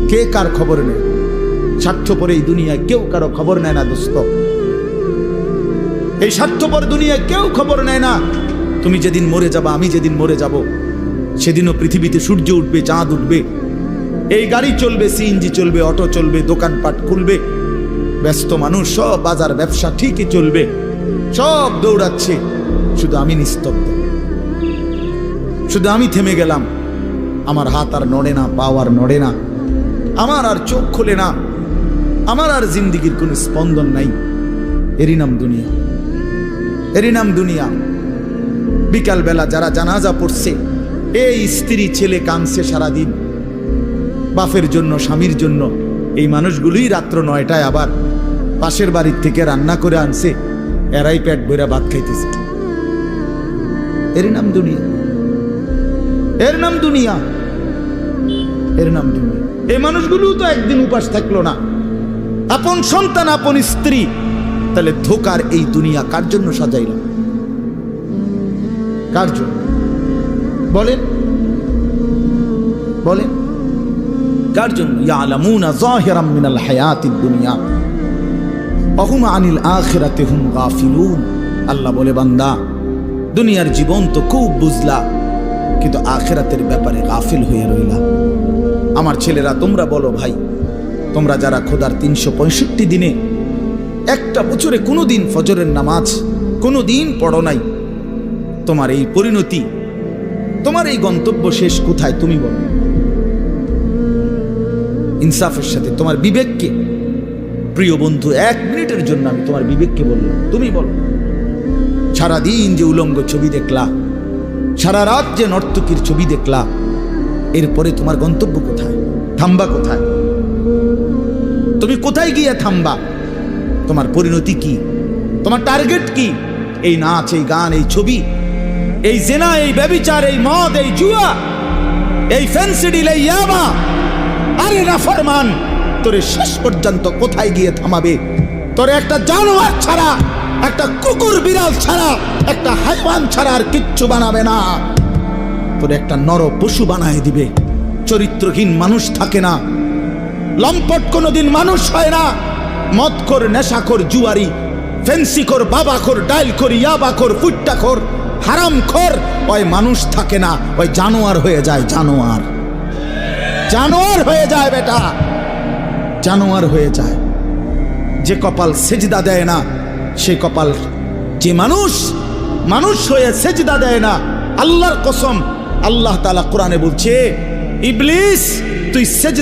কে কার খবর নেয়? স্বার্থপর এই দুনিয়ায় কেউ কারো খবর নেয় না দোস্ত। এই স্বার্থপর দুনিয়ায় কেউ খবর নেয় না। তুমি যেদিন মরে যাবা, আমি যেদিন মরে যাব, সেদিনও পৃথিবীতে সূর্য উঠবে, চাঁদ উঠবে, এই গাড়ি চলবে, সিএনজি চলবে, অটো চলবে, দোকানপাট খুলবে, ব্যস্ত মানুষ সব বাজার ব্যবসা ঠিকই চলবে, সব দৌড়াচ্ছে, শুধু আমি নিস্তব্ধ, শুধু আমি থেমে গেলাম। আমার হাত আর নড়ে না, পা আর নড়ে না, আমার আর চোখ খোলে না, আমার আর জিন্দিগির কোনো স্পন্দন নাই। এরই নাম দুনিয়া, এরই নাম দুনিয়া। বিকালবেলা যারা জানাজা পড়ছে, এই স্ত্রী ছেলে কাঁদছে সারাদিন বাপের জন্য, স্বামীর জন্য। এই মানুষগুলোই রাত্র 9টায় আবার পাশের বাড়ির থেকে রান্না করে আনছে, এরাই পেট ভরে ভাত খাইতেছে। এরই নাম দুনিয়া, এর নাম দুনিয়া, এর নাম দুনিয়া। এই মানুষগুলো তো একদিন উপাস থাকলো না, আপন সন্তান, আপন স্ত্রী। তাহলে ধোকার এই দুনিয়া কার জন্য সাজাইলাম? কার জন্য বলেন, বলেন কার জন্য? ইয়ালামুনা যাহিরাম মিনাল হায়াতিদ দুনিয়া ওয়া হুম আনিল আখিরাতি হুম গাফিলুন। আল্লাহ বলে, বান্দা দুনিয়ার জীবন তো খুব বুঝলা, কিন্তু আখিরাতের ব্যাপারে গাফিল হয়ে রইলা। আমার ছেলেরা, তোমরা বলো ভাই, তোমরা যারা খোদার 365 দিনে একটা বছরে কোনোদিন ফজরের নামাজ কোনোদিন পড়ো নাই, তোমার এই পরিণতি, তোমার এই গন্তব্য শেষ কোথায়? তুমি বলো ইনসাফের সাথে। তোমার বিবেককে, প্রিয় বন্ধু, 1 মিনিটের জন্য আমি তোমার বিবেককে বললাম, তুমি বলো, সারাদিন যে উলঙ্গ ছবি দেখলা, সারা রাত যে নর্তকীর ছবি দেখলা, এরপরে তোমার গন্তব্য কোথায়? থামবা কোথায়? তুমি কোথায় গিয়ে থামবা? তোমার পরিণতি কি? তোমার টার্গেট কি? এই নাচ, এই গান, এই ছবি, এই জেনা, এই ব্যভিচার, এই মদ, এই জুয়া, এই ফেন্সিডিল, এই ইয়াবা, আরে নাফরমান, তোরে শেষ পর্যন্ত কোথায় গিয়ে থামাবে? তোরে একটা জানোয়ার ছাড়া, একটা কুকুর বিড়াল ছাড়া, একটা হাইওয়ান ছাড়া আর কিচ্ছু বানাবে না। তোরে একটা নর পশু বানায় দিবে। চরিত্রহীন মানুষ থাকে না, লম্পট কোনোদিন মানুষ হয় না। মদখোর, নেশাখোর, জুয়ারি, ফেন্সিখোর, বাবাখোর, ডাইলখোর, ইয়াবাখোর, ফুট্টাখোর, হারামখোর, ওই মানুষ থাকে না, ওই জানোয়ার হয়ে যায়। জানোয়ার, জানোয়ার হয়ে যায় বেটা, জানোয়ার হয়ে যায়। যে কপাল সেজদা দেয় না, সে কপাল, যে মানুষ মানুষ হয়ে সেজদা দেয় না, আল্লাহর কসম, আল্লাহ তাআলা কোরআনে বলছে, ইবলিস তুই সেজদা